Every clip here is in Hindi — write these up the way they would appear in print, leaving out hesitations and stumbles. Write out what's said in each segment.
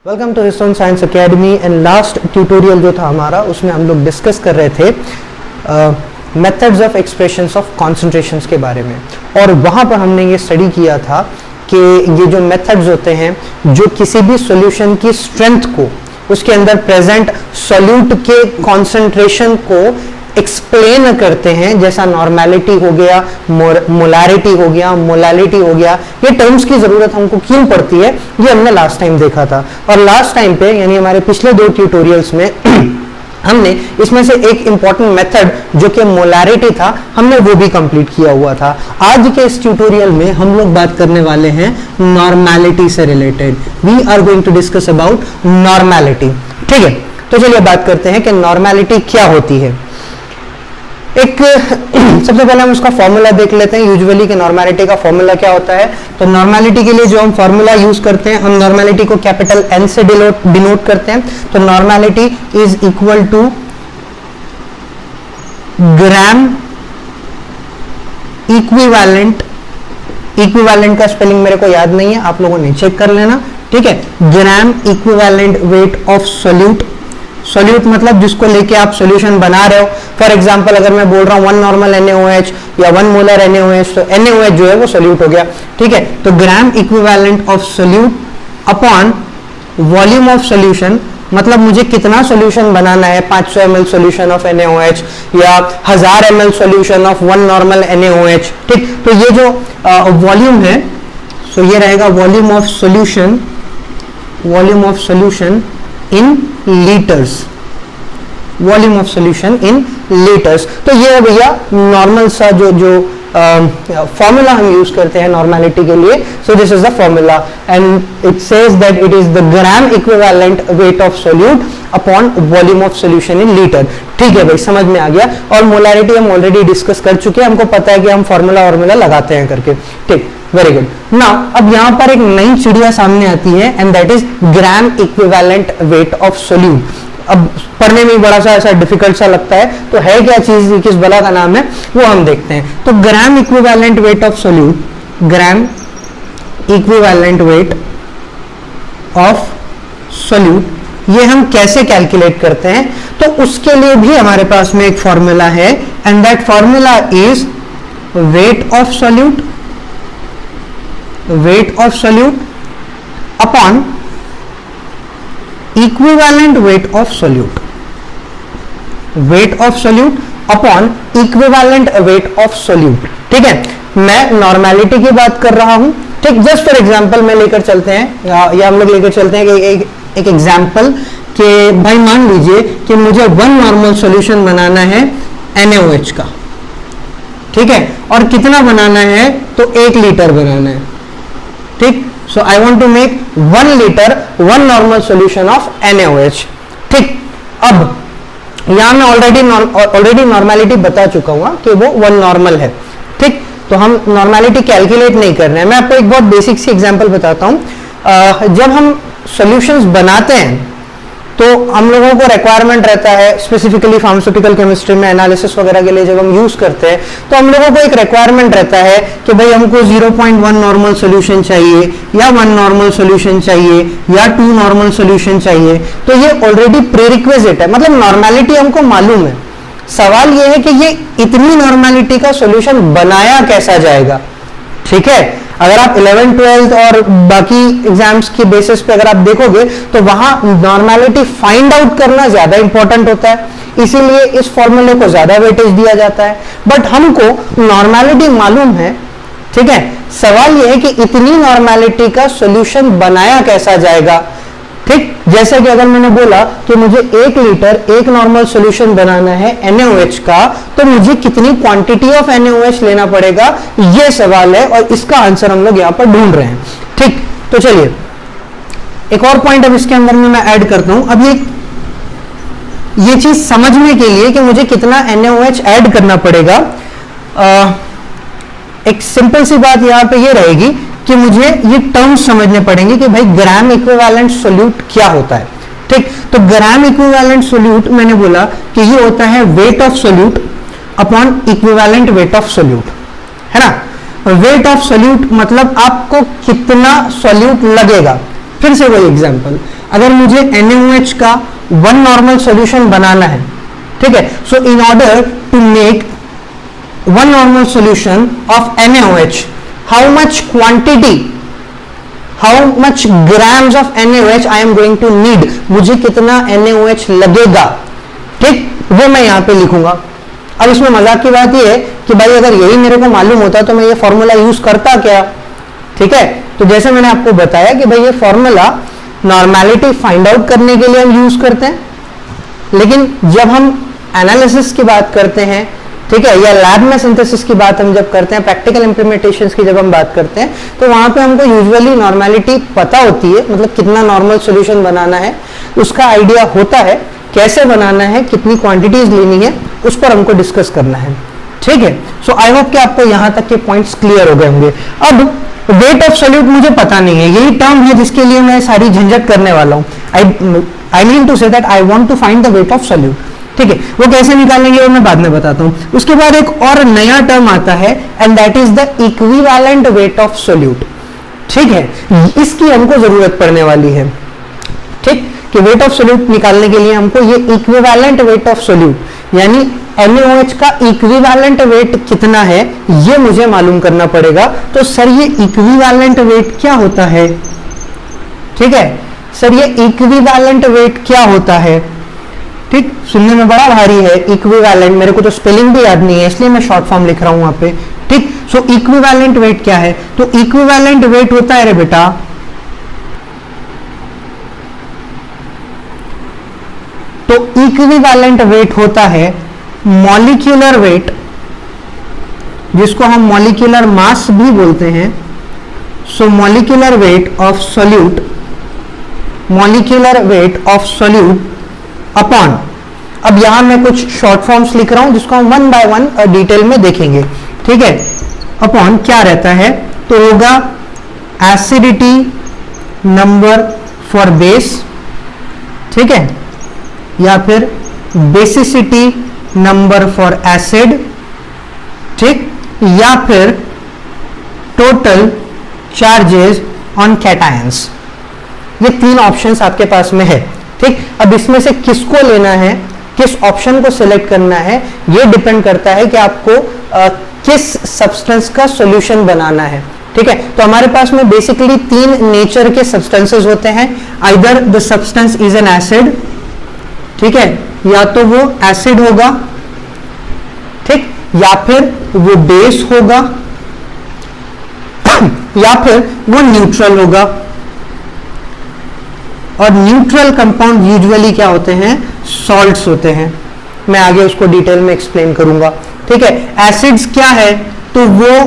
Welcome to Histone Science Academy. And last tutorial जो था हमारा, उसमें हम लोग डिस्कस कर रहे थे methods of expressions of concentrations के बारे में। और वहाँ पर हमने ये स्टडी किया था कि ये जो मेथड्स होते हैं जो किसी भी सॉल्यूशन की स्ट्रेंथ को, उसके अंदर प्रेजेंट सॉल्यूट के कॉन्सेंट्रेशन को एक्सप्लेन करते हैं, जैसा नॉर्मेलिटी हो गया, मोलारिटी हो गया, मोलालिटी हो गया। ये टर्म्स की जरूरत हमको क्यों पड़ती है, ये हमने लास्ट टाइम देखा था। और लास्ट टाइम पे यानी हमारे पिछले दो ट्यूटोरियल्स में हमने इसमें से एक इंपॉर्टेंट मेथड जो कि मोलारिटी था, हमने वो भी कंप्लीट किया हुआ था। आज के इस ट्यूटोरियल में हम लोग बात करने वाले हैं नॉर्मेलिटी से related. We are going to discuss about normality. ठीक है, तो चलिए बात करते हैं कि नॉर्मेलिटी क्या होती है। एक सबसे पहले हम उसका फॉर्मूला देख लेते हैं यूजुअली कि नॉर्मेलिटी का फॉर्मूला क्या होता है। तो नॉर्मेलिटी के लिए जो हम फॉर्मूला यूज करते हैं, हम नॉर्मेलिटी को कैपिटल N से डिनोट करते हैं। तो normality is equal to gram equivalent. Equivalent का स्पेलिंग मेरे को याद नहीं है, आप लोगों ने चेक कर लेना। ठीक है, gram equivalent weight of solute. Solute मतलब जिसको लेके आप सॉल्यूशन बना रहे हो। फॉर एग्जांपल अगर मैं बोल रहा हूं 1 नॉर्मल NaOH या 1 मोलर NaOH, तो NaOH जो है वो सोल्यूट हो गया। ठीक है, तो gram equivalent of solute upon volume of solution, मतलब मुझे कितना सॉल्यूशन बनाना है, 500 ml सॉल्यूशन ऑफ NaOH या 1000 ml solution of 1 normal NaOH। ठीक, तो ये जो वॉल्यूम है, सो ये रहेगा volume of solution, volume of solution in litres, volume of solution in litres. तो ये है भैया नॉर्मल सा जो फॉर्मूला हम यूज करते हैं नॉर्मेलिटी के लिए। So this is the formula and it says that it is the gram equivalent weight of solute upon volume of solution in litre. ठीक है भाई, समझ में आ गया। और मोलारिटी हम ऑलरेडी डिस्कस कर चुके हैं, हमको पता है कि हम फॉर्मूला लगाते हैं करके। ठीक, वेरी गुड। नाउ अब यहां पर एक नई चिड़िया सामने आती है and that is gram equivalent weight of solute. अब पढ़ने में बड़ा सा ऐसा डिफिकल्ट सा लगता है, तो है क्या चीज, किस बला का नाम है, वो हम देखते हैं। तो gram equivalent weight of solute, gram equivalent weight of solute, ये हम कैसे कैलकुलेट करते हैं, तो उसके लिए भी हमारे पास में एक फॉर्मूला है and that formula is weight of solute, weight of solute upon equivalent weight of solute, weight of solute upon equivalent weight of solute. ठीक है, मैं नॉर्मेलिटी की बात कर रहा हूं। ठीक, जस्ट फॉर एग्जांपल में लेकर चलते हैं या हम लोग लेकर चलते हैं कि एक एग्जांपल कि भाई मान लीजिए कि मुझे 1 नॉर्मल सॉल्यूशन बनाना है NaOH का। ठीक है, और कितना बनाना है, तो 1 लीटर बनाना है। ठीक, so I want to make 1 liter 1 normal solution of NaOH। ठीक, अब यहां मैं ऑलरेडी नॉर्मेलिटी बता चुका हूं कि वो 1 नॉर्मल है। ठीक, तो हम नॉर्मेलिटी कैलकुलेट नहीं कर रहे हैं। मैं आपको एक बहुत बेसिक सी एग्जांपल बताता हूं। जब हम सॉल्यूशंस बनाते हैं तो हम लोगों को रिक्वायरमेंट रहता है, स्पेसिफिकली फार्मास्यूटिकल केमिस्ट्री में एनालिसिस वगैरह के लिए जब हम यूज करते हैं, तो हम लोगों को एक रिक्वायरमेंट रहता है कि भाई हमको 0.1 नॉर्मल सॉल्यूशन चाहिए या 1 नॉर्मल सॉल्यूशन चाहिए या 2 नॉर्मल सॉल्यूशन चाहिए। तो ये ऑलरेडी प्रीरिक्विजिट है, मतलब नॉर्मेलिटी हमको मालूम है। सवाल ये है कि ये इतनी नॉर्मेलिटी का सॉल्यूशन बनाया कैसा जाएगा। ठीक है, अगर आप 11th 12th और बाकी एग्जाम्स की बेसिस पे अगर आप देखोगे तो वहां नॉर्मेलिटी फाइंड आउट करना ज्यादा इंपॉर्टेंट होता है, इसीलिए इस फॉर्मूले को ज्यादा वेटेज दिया जाता है। बट हमको नॉर्मेलिटी मालूम है। ठीक है, सवाल यह है कि इतनी नॉर्मेलिटी का सॉल्यूशन बनाया कैसा जाएगा। ठीक, जैसे कि अगर मैंने बोला कि मुझे 1 लीटर 1 नॉर्मल सॉल्यूशन बनाना है NaOH का, तो मुझे कितनी क्वांटिटी ऑफ NaOH लेना पड़ेगा, यह सवाल है और इसका आंसर हम लोग यहां पर ढूंढ रहे हैं। ठीक, तो चलिए एक और पॉइंट अब इसके अंदर में मैं ऐड करता हूं। अब ये चीज समझने के लिए कि मुझे कितना NaOH ऐड करना पड़ेगा, एक सिंपल सी बात यहां पे ये रहेगी कि मुझे ये टर्म्स समझने पड़ेंगे कि भाई ग्राम इक्विवेलेंट सोल्यूट क्या होता है। ठीक, तो ग्राम इक्विवेलेंट सोल्यूट मैंने बोला कि ये होता है weight of solute upon equivalent weight of solute, है ना। वेट ऑफ सोल्यूट मतलब आपको कितना सोल्यूट लगेगा। फिर से वही एग्जांपल, अगर मुझे NaOH का वन नॉर्मल सॉल्यूशन बनाना है, ठीक है, so in order to make one normal solution of NaOH, how much quantity, how much grams of NaOH I am going to need, मुझे कितना NaOH लगेगा, ठीक, वो मैं यहां पे लिखूंगा। अब इसमें मजाक की बात यह है कि भाई अगर यही मेरे को मालूम होता तो मैं ये फॉर्मूला यूज करता क्या, ठीक है। तो जैसे मैंने आपको बताया कि भाई ये फॉर्मूला नॉर्मेलिटी फाइंड आउट करने के लिए हम यूज करते हैं, लेकिन जब हम एनालिसिस की बात करते हैं, ठीक है, या लैब में सिंथेसिस की बात हम जब करते हैं, प्रैक्टिकल इंप्लीमेंटेशंस की जब हम बात करते हैं, तो वहां पे हमको यूजुअली नॉर्मेलिटी पता होती है, मतलब कितना नॉर्मल सॉल्यूशन बनाना है उसका आइडिया होता है, कैसे बनाना है, कितनी क्वांटिटीज लेनी है, उस पर हमको डिस्कस करना है, ठीक है। सो आई होप कि आपको यहां तक के पॉइंट्स क्लियर हो गए होंगे। अब वेट ऑफ सॉल्यूट मुझे पता नहीं है, यही टर्म है जिसके लिए मैं सारी झंझट करने वाला हूं। I mean to say that I want to find the weight of solute, ठीक है, वो कैसे निकालेंगे वो मैं बाद में बताता हूं। उसके बाद एक और नया टर्म आता है and that is the equivalent weight of solute, ठीक है, इसकी हमको जरूरत पड़ने वाली है, ठीक, कि वेट ऑफ सॉल्यूट निकालने के लिए हमको ये इक्विवेलेंट वेट ऑफ सॉल्यूट यानी NaOH का इक्विवेलेंट वेट कितना है ये मुझे मालूम करना पड़ेगा। तो सर ये इक्विवेलेंट वेट क्या होता है, ठीक है, सर ये इक्विवेलेंट वेट क्या होता है, ठीक, सुनने में बड़ा भारी है इक्विवेलेंट, मेरे को तो स्पेलिंग भी याद नहीं है इसलिए मैं शॉर्ट फॉर्म लिख रहा हूं वहां पे, ठीक। सो इक्विवेलेंट वेट क्या है, तो इक्विवेलेंट वेट होता है रे बेटा, तो इक्विवेलेंट वेट होता है मॉलिक्यूलर वेट, जिसको हम मॉलिक्यूलर मास भी बोलते हैं। So molecular weight of solute, molecular weight of solute upon, अब यहां मैं कुछ शॉर्ट फॉर्म्स लिख रहा हूं जिसको हम वन बाय वन डिटेल में देखेंगे, ठीक है। अपॉन क्या रहता है, तो होगा एसिडिटी नंबर फॉर बेस, ठीक है, या फिर बेसिसिटी नंबर फॉर एसिड, ठीक, या फिर टोटल चार्जेस ऑन कैटायंस। ये तीन ऑप्शंस आपके पास में है, ठीक। अब इसमें से किसको लेना है, किस ऑप्शन को सिलेक्ट करना है, ये डिपेंड करता है कि आपको किस सब्सटेंस का सॉल्यूशन बनाना है, ठीक है। तो हमारे पास में बेसिकली तीन नेचर के सब्सटेंसेस होते हैं, either the substance is an acid, ठीक है, या तो वो एसिड होगा, ठीक, या फिर वो बेस होगा, या फिर वो न्यूट्रल होगा। और न्यूट्रल कंपाउंड यूजुअली क्या होते हैं, सॉल्ट्स होते हैं, मैं आगे उसको डिटेल में एक्सप्लेन करूंगा, ठीक है। एसिड्स क्या है, तो वो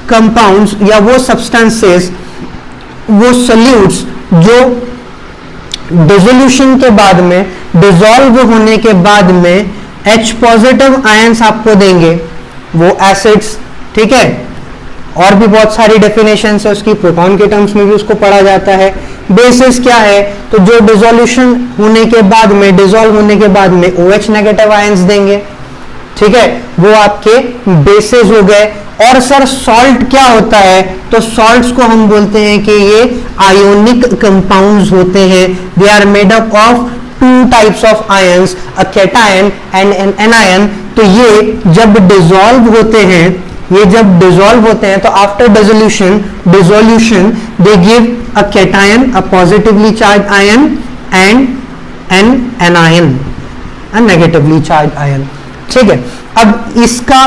कंपाउंड्स या वो सब्सटेंसेस, वो सॉल्यूट्स जो डिसोल्यूशन के बाद में, डिसॉल्व होने के बाद में H पॉजिटिव आयंस आपको देंगे, वो एसिड्स, ठीक है। और भी बहुत सारी डेफिनेशन है उसकी, प्रोटॉन के टर्म्स में भी उसको पढ़ा जाता है। बेसिस क्या है, तो जो डिसोल्यूशन होने के बाद में, डिसॉल्व होने के बाद में OH नेगेटिव आयंस देंगे, ठीक है, वो आपके बेसिस हो गए। और सर सॉल्ट क्या होता है, तो सॉल्ट्स को हम बोलते हैं कि ये आयोनिक कंपाउंड्स होते हैं, they are made up of two types of ions, a cation and an anion. तो ये जब डिसॉल्व होते हैं, ये जब डिसॉल्व होते हैं तो after dissolution they give a cation, a positively charge ion and an anion, a negatively charge ion, ठीक है। अब इसका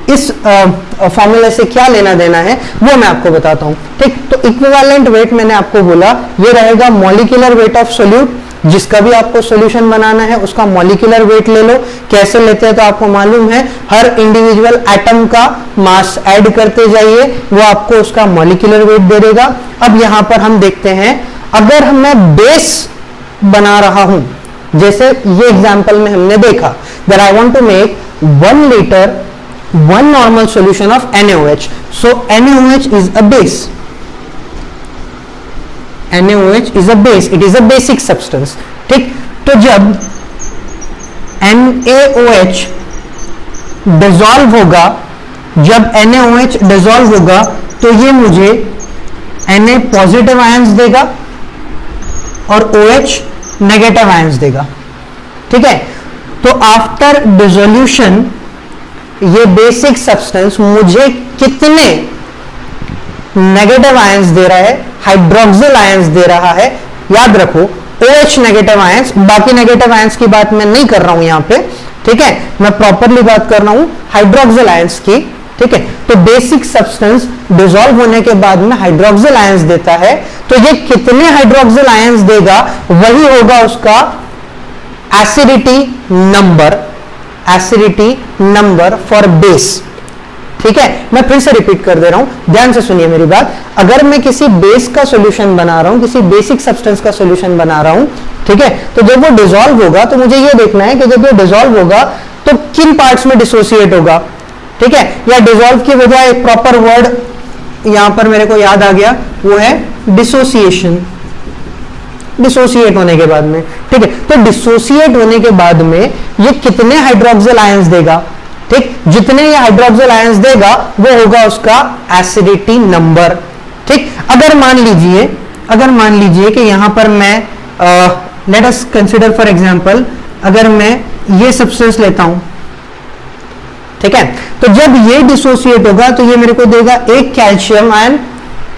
इस फॉर्मूला से क्या लेना देना है वो मैं आपको बताता हूं, ठीक। तो इक्विवेलेंट वेट मैंने आपको बोला ये रहेगा मॉलिक्यूलर वेट ऑफ सॉल्यूट, जिसका भी आपको सॉल्यूशन बनाना है उसका मॉलिक्यूलर वेट ले लो। कैसे लेते हैं तो आपको मालूम है, हर इंडिविजुअल एटम का मास ऐड करते जाइए, वो आपको उसका मॉलिक्यूलर वेट दे देगा। अब यहां पर हम देखते हैं, अगर मैं बेस बना रहा हूं, जैसे ये एग्जांपल में हमने देखा that I want to make 1 liter 1 normal solution of NaOH. So NaOH is a base. NaOH is a base. It is a basic substance. ठीक, तो जब NaOH डिसॉल्व होगा, जब NaOH डिसॉल्व होगा तो ये मुझे Na पॉजिटिव आयंस देगा और OH नेगेटिव आयंस देगा। ठीक है, तो आफ्टर डिसोल्यूशन ये बेसिक सब्सटेंस मुझे कितने नेगेटिव आयंस दे रहा है, हाइड्रोक्सिल आयंस दे रहा है। याद रखो OH नेगेटिव आयंस, बाकी नेगेटिव आयंस की बात मैं नहीं कर रहा हूं यहां पे। ठीक है, मैं प्रॉपरली बात कर रहा हूं हाइड्रोक्सिल आयंस की। ठीक है, तो बेसिक सब्सटेंस डिसॉल्व होने के बाद में हाइड्रोक्सिल आयंस देता है, तो ये कितने हाइड्रोक्सिल आयंस देगा वही होगा उसका एसिडिटी नंबर फॉर बेस। ठीक है, मैं फिर से रिपीट कर दे रहा हूं, ध्यान से सुनिए मेरी बात। अगर मैं किसी बेस का सॉल्यूशन बना रहा हूं, किसी बेसिक सब्सटेंस का सॉल्यूशन बना रहा हूं, ठीक है, तो जब वो डिसॉल्व होगा तो मुझे ये देखना है कि जब ये डिसॉल्व होगा तो किन पार्ट्स में डिसोसिएट होगा। ठीक है, या डिसॉल्व की बजाय एक प्रॉपर वर्ड यहां पर मेरे को याद आ गया, वो है डिसोसिएशन। डिसोसिएट होने के बाद में, ठीक है, तो डिसोसिएट होने के बाद में ये कितने हाइड्रोक्सिल आयंस देगा। ठीक, जितने ये हाइड्रोक्सिल आयंस देगा वो होगा उसका एसिडिटी नंबर। ठीक, अगर मान लीजिए कि यहां पर मैं let us consider for example, अगर मैं ये सब्सटेंस लेता हूं, ठीक है, तो जब ये डिसोसिएट होगा तो ये मेरे को देगा एक कैल्शियम आयन,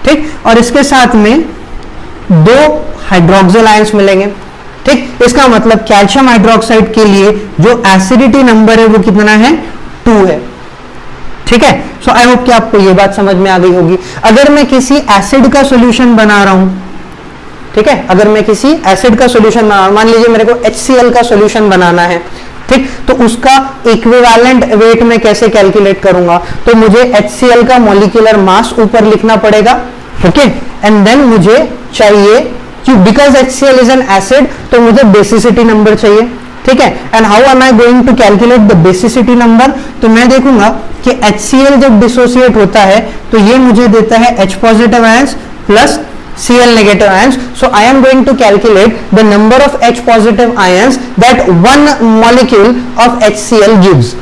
ठीक, और इसके साथ में 2 हाइड्रोक्सिल आयंस मिलेंगे। ठीक, इसका मतलब कैल्शियम हाइड्रोक्साइड के लिए जो एसिडिटी नंबर है वो कितना है, 2 है। ठीक है, सो आई होप कि आपको ये बात समझ में आ गई होगी। अगर मैं किसी एसिड का सॉल्यूशन बना रहा हूं, ठीक है, अगर मैं किसी एसिड का सॉल्यूशन बना रहा हूं, मान लीजिए मेरे को HCl का सॉल्यूशन बनाना है, ठीक, तो उसका इक्विवेलेंट वेट में कैसे कैलकुलेट करूंगा, तो मुझे HCl का मॉलिक्यूलर मास ऊपर लिखना पड़ेगा। ओके, एंड देन मुझे चाहिए कि because HCl is an acid तो मुझे बेसिसिटी नंबर चाहिए। ठीक है, and how am I going to calculate the basicity number, तो मैं देखूंगा कि HCl जब डिसोसिएट होता है तो ये मुझे देता है H positive ions plus Cl negative ions. So I am going to calculate the number of H positive ions that one molecule of HCl gives.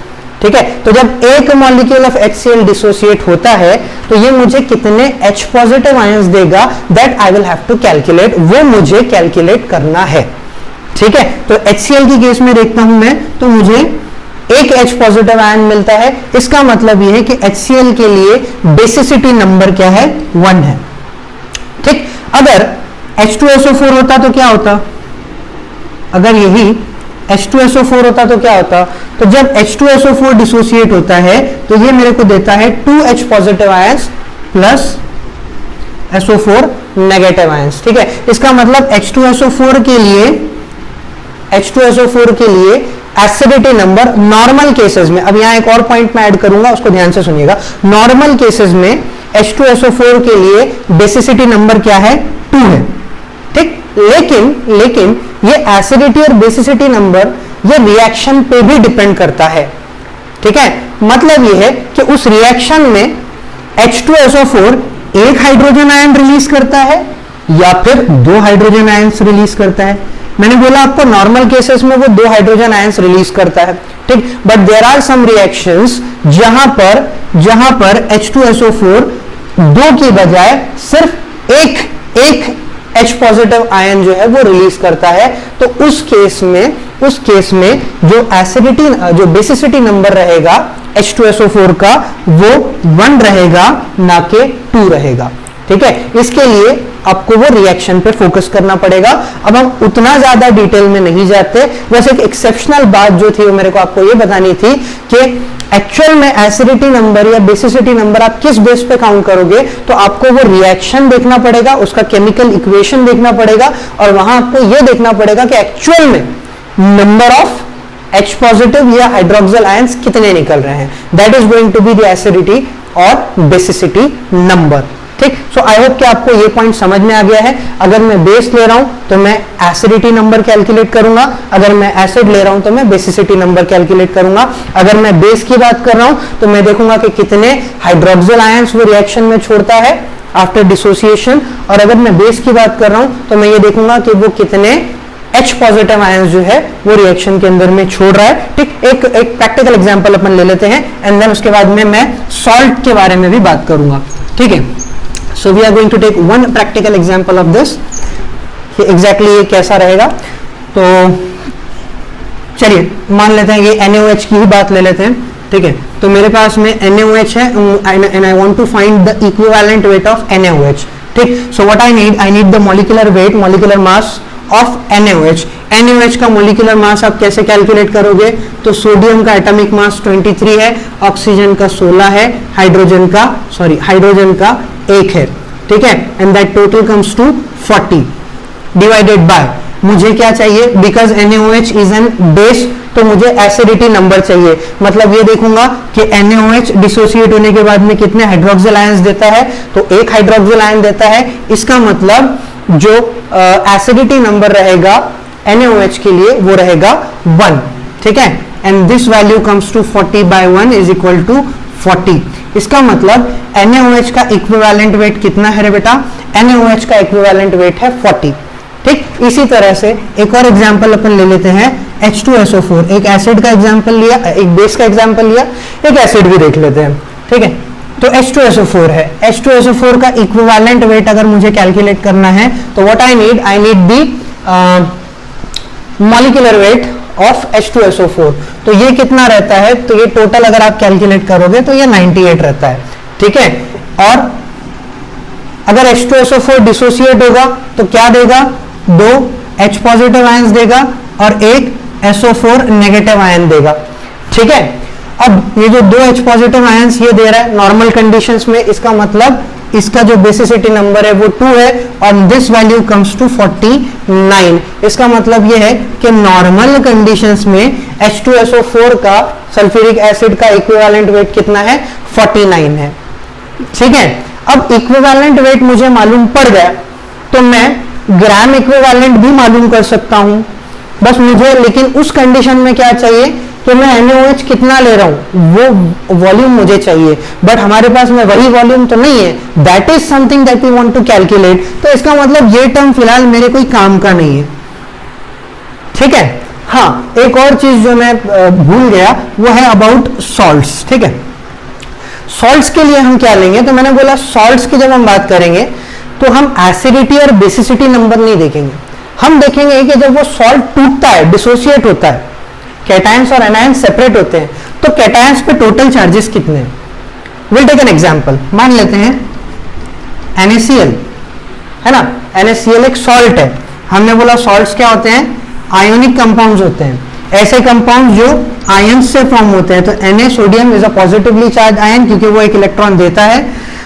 ठीक है, तो जब एक मॉलिक्यूल ऑफ HCl डिसोसिएट होता है तो ये मुझे कितने H पॉजिटिव आयंस देगा, that I will have to calculate, वो मुझे कैलकुलेट करना है। ठीक है, तो HCl की केस में देखता हूं मैं, तो मुझे एक H पॉजिटिव आयन मिलता है। इसका मतलब ये है कि HCl के लिए बेसिसिटी नंबर क्या है, 1 है। ठीक, अगर H2SO4 होता तो क्या होता, अगर यही H2SO4 होता तो क्या होता, तो जब H2SO4 डिसोसिएट होता है तो ये मेरे को देता है 2H positive ions plus SO4 negative ions. ठीक है, इसका मतलब H2SO4 के लिए एसिडिटी नंबर नॉर्मल केसेस में, अब यहां एक और पॉइंट मैं ऐड करूंगा, उसको ध्यान से सुनिएगा। नॉर्मल केसेस में H2SO4 के लिए बेसिसिटी नंबर क्या है, 2 है। ठीक, लेकिन ये एसिडिटी और बेसिसिटी नंबर ये रिएक्शन पे भी डिपेंड करता है। ठीक है, मतलब ये है कि उस रिएक्शन में H2SO4 एक हाइड्रोजन आयन रिलीज करता है या फिर 2 हाइड्रोजन आयंस रिलीज करता है। मैंने बोला आपको नॉर्मल केसेस में वो 2 हाइड्रोजन आयंस रिलीज करता है। ठीक, but there are some reactions जहां पर H2SO4 2 की बजाय सिर्फ एक H पॉजिटिव आयन जो है वो रिलीज करता है, तो उस केस में जो बेसिसिटी नंबर रहेगा H2SO4 का वो 1 रहेगा, ना कि 2 रहेगा। ठीक है, इसके लिए आपको वो रिएक्शन पे फोकस करना पड़ेगा। अब हम उतना ज्यादा डिटेल में नहीं जाते, बस एक एक्सेप्शनल बात जो थी वो मेरे को आपको ये बतानी थी कि एक्चुअल में एसिडिटी नंबर या बेसिसिटी नंबर आप किस बेस पे काउंट करोगे, तो आपको वो रिएक्शन देखना पड़ेगा, उसका केमिकल इक्वेशन देखना पड़ेगा, और वहां आपको ये देखना पड़ेगा कि एक्चुअल में नंबर ऑफ H पॉजिटिव या हाइड्रोक्सिल आयंस कितने निकल रहे हैं। That is going to be the acidity और बेसिसिटी नंबर। ठीक, सो आई होप कि आपको ये पॉइंट समझ में आ गया है। अगर मैं बेस ले रहा हूं तो मैं एसिडिटी नंबर कैलकुलेट करूंगा, अगर मैं एसिड ले रहा हूं तो मैं बेसिसिटी नंबर कैलकुलेट करूंगा। अगर मैं बेस की बात कर रहा हूं तो मैं देखूंगा कि कितने हाइड्रोक्सिल आयंस वो रिएक्शन में छोड़ता है आफ्टर डिसोसिएशन, और अगर मैं बेस की बात कर रहा हूं तो मैं ये देखूंगा कि वो कितने H पॉजिटिव आयंस जो है वो रिएक्शन के अंदर में छोड़ रहा है। ठीक, एक प्रैक्टिकल एग्जांपल अपन ले लेते हैं, एंड देन उसके बाद में मैं सॉल्ट के बारे में भी बात करूंगा। ठीक है, so we are going to take one practical example of this. कि एग्जैक्टली ये कैसा रहेगा। तो चलिए मान लेते हैं ये NaOH की ही बात ले लेते हैं, ठीक है। तो मेरे पास में NaOH है and I want to find the equivalent weight of NaOH, ठीक। So what I need the molecular weight, molecular mass of NaOH। NaOH का मॉलिक्यूलर मास आप कैसे कैलकुलेट करोगे, तो सोडियम का एटॉमिक मास 23 है, ऑक्सीजन का 16 है, हाइड्रोजन का 1 है, ठीक है। And that total comes to 40 divided by, मुझे क्या चाहिए, because NaOH is an base, तो मुझे एसिडिटी नंबर चाहिए। मतलब ये देखूंगा कि NaOH डिसोसिएट होने के बाद में कितने हाइड्रोक्सिल आयंस देता है, तो 1 हाइड्रोक्सिल आयन देता है। इसका मतलब जो एसिडिटी नंबर रहेगा NaOH के लिए वो रहेगा 1, ठीक है। And this value comes to 40 by 1 is equal to 40। इसका मतलब NaOH का इक्विवेलेंट वेट कितना है रे बेटा, NaOH का इक्विवेलेंट वेट है 40, ठीक। इसी तरह से एक और एग्जांपल अपन ले लेते हैं, H2SO4, एक एसिड का एग्जांपल लिया, एक बेस का एग्जांपल लिया, एक एसिड भी देख लेते हैं, ठीक है। तो H2SO4 है, H2SO4 का इक्विवेलेंट वेट अगर मुझे कैलकुलेट करना है तो what I need the molecular weight of H2SO4। तो ये कितना रहता है, तो ये टोटल अगर आप कैलकुलेट करोगे तो ये 98 रहता है, ठीक है। और अगर H2SO4 डिसोसिएट होगा तो क्या देगा, 2 H पॉजिटिव आयंस देगा और 1 SO4 नेगेटिव आयन देगा, ठीक है। अब ये जो 2 H पॉजिटिव आयंस ये दे रहा है नॉर्मल कंडीशंस में, इसका मतलब इसका जो बेसिसिटी नंबर है वो 2 है और दिस वैल्यू कम्स टू 49। इसका मतलब ये है कि नॉर्मल कंडीशंस में H2SO4 का सल्फ्यूरिक एसिड का इक्विवेलेंट वेट कितना है, 49 है, ठीक है। अब इक्विवेलेंट वेट मुझे मालूम पड़ गया तो मैं ग्राम इक्विवेलेंट भी मालूम कर सकता हूं, बस मुझे लेकिन उस कंडीशन में क्या चाहिए कि मैं NaOH कितना ले रहा हूं वो वॉल्यूम मुझे चाहिए, बट हमारे पास में वही वॉल्यूम तो नहीं है, that is something that we want to calculate. तो इसका मतलब ये टर्म फिलहाल मेरे कोई काम का नहीं है, ठीक है। हाँ, एक और चीज जो मैं भूल गया वो है अबाउट सॉल्ट्स, ठीक है। सॉल्ट्स के लिए हम क्या लेंगे, तो मैंने बोला सॉल्ट्स की जब हम बात करेंगे तो हम एसिडिटी और बेसिसिटी नंबर नहीं देखेंगे, हम देखेंगे कि जब वो सॉल्ट टूटता है, डिसोसिएट होता है, कैटायंस और एनायंस सेपरेट होते हैं, तो कैटायंस पे टोटल चार्जेस कितने हैं। विल टेक एन एग्जांपल, मान लेते हैं NaCl है ना, NaCl एक सॉल्ट है, हमने बोला सॉल्ट्स क्या होते हैं, आयोनिक कंपाउंड्स होते हैं, ऐसे कंपाउंड जो आयंस से फॉर्म होते हैं। तो Na sodium is a positively charge ion क्योंकि वो एक इलेक्ट्रॉन देता है,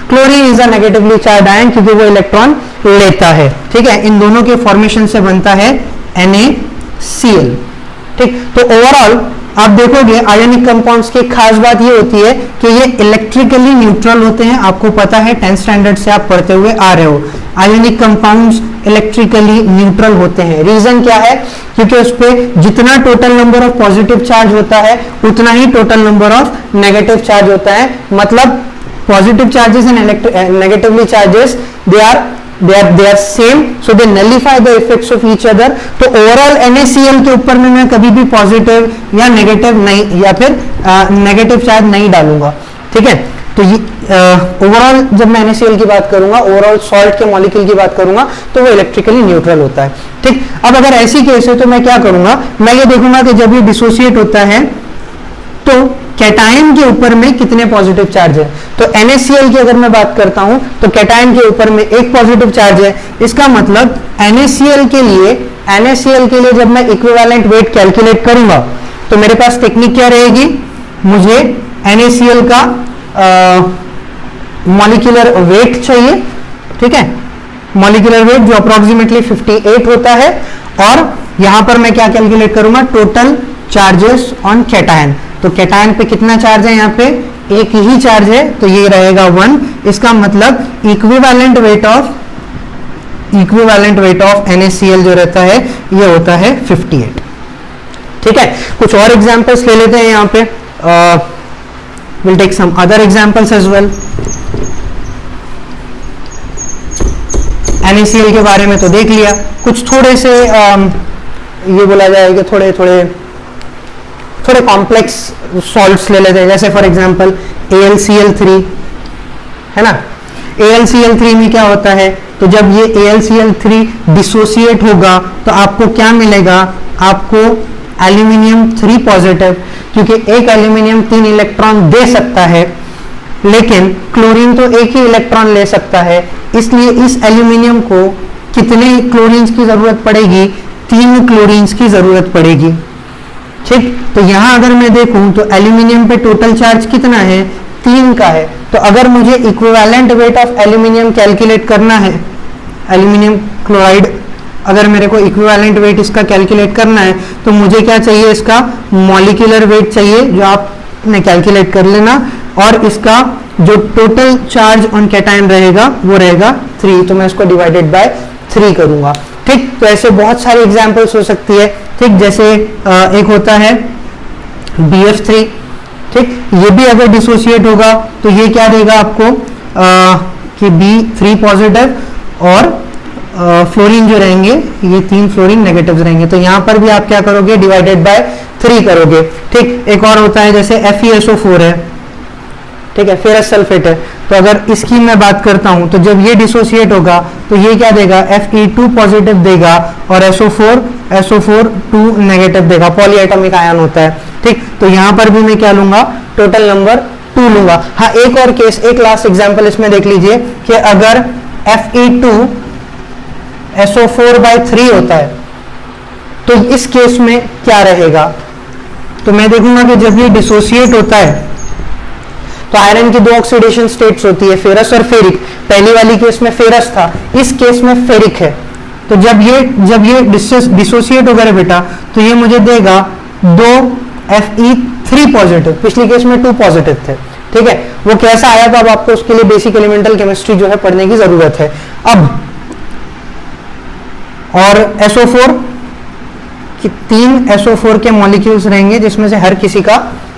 chlorine is a negatively charge ion क्योंकि वो इलेक्ट्रॉन लेता है, ठीक है। इन दोनों के फॉर्मेशन से बनता है NaCl, ठीक। तो ओवरऑल आप देखोगे आयोनिक कंपाउंड्स की खास बात ये होती है कि ये इलेक्ट्रिकली न्यूट्रल होते हैं, आपको पता है 10th स्टैंडर्ड से आप पढ़ते हुए आ रहे हो, आयोनिक कंपाउंड्स इलेक्ट्रिकली न्यूट्रल होते हैं। रीजन क्या है, क्योंकि उस पर जितना total number of positive charge होता है उतना ही total number of negative charge होता है, मतलब positive charges and negatively charges they are same, so they nullify the effects of each other। तो ओवरऑल NaCl के ऊपर में मैं कभी भी पॉजिटिव या नेगेटिव नहीं या फिर नेगेटिव चार्ज नहीं डालूंगा, ठीक है। तो ये ओवरऑल जब मैं NaCl की बात करूंगा, ओवरऑल सॉल्ट के मॉलिक्यूल की बात करूंगा तो वो इलेक्ट्रिकली न्यूट्रल होता है, ठीक। अब अगर ऐसी केस है तो मैं क्या करूंगा, मैं ये देखूंगा कि जब ये डिसोसिएट होता है तो कैटायन के ऊपर में कितने पॉजिटिव चार्ज है। तो NaCl की अगर मैं बात करता हूं तो कैटायन के ऊपर में एक पॉजिटिव चार्ज है, इसका मतलब NaCl के लिए जब मैं इक्विवेलेंट वेट कैलकुलेट करूंगा तो मेरे पास टेक्निक क्या रहेगी, मुझे NaCl का मॉलिक्यूलर वेट चाहिए, ठीक है, मॉलिक्यूलर वेट जो अप्रोक्सीमेटली 58 होता है, और यहां पर मैं क्या कैलकुलेट करूंगा, टोटल चार्जेस ऑन कैटायन। तो कैटायन पे कितना चार्ज है, यहाँ पे एक ही चार्ज है तो ये रहेगा 1। इसका मतलब इक्विवेलेंट वेट ऑफ NaCl जो रहता है ये होता है 58, ठीक है। कुछ और एग्जांपल्स ले लेते हैं यहाँ पे, will take some other examples as well. NaCl के बारे में तो देख लिया, कुछ थोड़े से ये बोला जाए कि थोड़े कॉम्प्लेक्स सॉल्ट्स ले लेते हैं, जैसे फॉर एग्जांपल AlCl3 है ना। AlCl3 में क्या होता है, तो जब ये AlCl3 डिसोसिएट होगा तो आपको क्या मिलेगा, आपको एल्यूमिनियम 3 पॉजिटिव, क्योंकि एक एल्यूमिनियम 3 इलेक्ट्रॉन दे सकता है लेकिन क्लोरीन तो एक ही इलेक्ट्रॉन ले सकता है, इसलिए इस एल्यूमिनियम को कितने क्लोरीन्स की जरूरत पड़ेगी, 3 क्लोरीन्स की जरूरत पड़ेगी। ठीक, तो यहां अगर मैं देखूं तो एल्यूमिनियम पे टोटल चार्ज कितना है, 3 का है। तो अगर मुझे equivalent weight of aluminium calculate करना है, एल्यूमिनियम क्लोराइड अगर मेरे को इक्विवेलेंट वेट इसका कैलकुलेट करना है तो मुझे क्या चाहिए, इसका मॉलिक्यूलर वेट चाहिए जो आपने कैलकुलेट कर लेना, और इसका जो टोटल चार्ज ऑन कैटायन रहेगा वो रहेगा 3, तो मैं इसको डिवाइडेड बाय 3 करूंगा। ठीक, तो ऐसे बहुत सारी एग्जांपल्स हो सकती है। ठीक, जैसे एक होता है BF3, ठीक, ये भी अगर डिसोसिएट होगा तो ये क्या देगा आपको कि B3 पॉजिटिव और फ्लोरीन जो रहेंगे ये 3 फ्लोरीन नेगेटिव रहेंगे, तो यहां पर भी आप क्या करोगे, डिवाइडेड बाय 3 करोगे। ठीक, एक और होता है जैसे FeSO4 है, ठीक है, फेरस सल्फेट है, तो अगर इसकी मैं बात करता हूं तो जब ये डिसोसिएट होगा तो ये क्या देगा, Fe2 पॉजिटिव देगा और SO4 2 नेगेटिव देगा, पॉलीएटॉमिक आयन होता है। ठीक, तो यहां पर भी मैं क्या लूंगा, टोटल नंबर 2 लूंगा। हाँ, एक और केस, एक लास्ट एग्जांपल इसमें देख लीजिए कि अगर Fe2 SO4/3 होता है तो इस केस में क्या रहेगा, तो मैं देखूंगा कि जब ये डिसोसिएट होता है तो आयरन की 2 ऑक्सीडेशन स्टेट्स होती है, फेरस और फेरिक। पहली वाली केस में फेरस था, इस केस में फेरिक है। तो जब ये डिसोसिएट होगा रे बेटा तो ये मुझे देगा 2 Fe3 पॉजिटिव, पिछली केस में 2 पॉजिटिव थे। ठीक है, वो कैसा आया तो अब आपको उसके लिए बेसिक एलिमेंटल केमिस्ट्री जो है पढ़ने की जरूरत है। अब और SO4 कि 3 SO4 के मॉलिक्यूल्स रहेंगे जिसमें से हर किसी का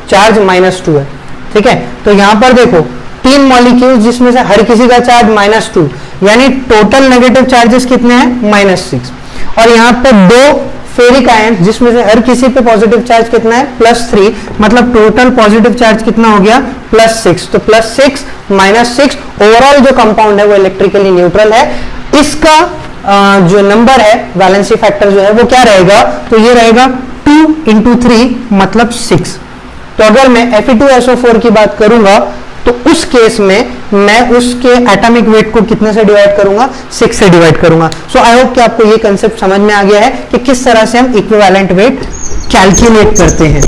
चार्ज -2 है। ठीक है, तो यहां पर देखो 3 मॉलिक्यूल्स जिसमें से हर किसी का चार्ज -2, यानी टोटल नेगेटिव चार्जेस कितने हैं, -6, और यहां पर 2 फेरिक आयन जिसमें से हर किसी पे पॉजिटिव चार्ज कितना है, +3, मतलब टोटल पॉजिटिव चार्ज कितना हो गया, +6। तो +6 -6 ओवरऑल जो कंपाउंड है वो इलेक्ट्रिकली न्यूट्रल है। इसका जो नंबर है, वैलेंसी फैक्टर जो है वो क्या रहेगा, तो ये रहेगा 2 × 3 मतलब 6। तो अगर मैं Fe2SO4 की बात करूंगा तो उस केस में मैं उसके एटॉमिक वेट को कितने से डिवाइड करूंगा, 6 से डिवाइड करूंगा। सो आई होप कि आपको ये कंसेप्ट समझ में आ गया है कि किस तरह से हम इक्विवेलेंट वेट कैलकुलेट करते हैं।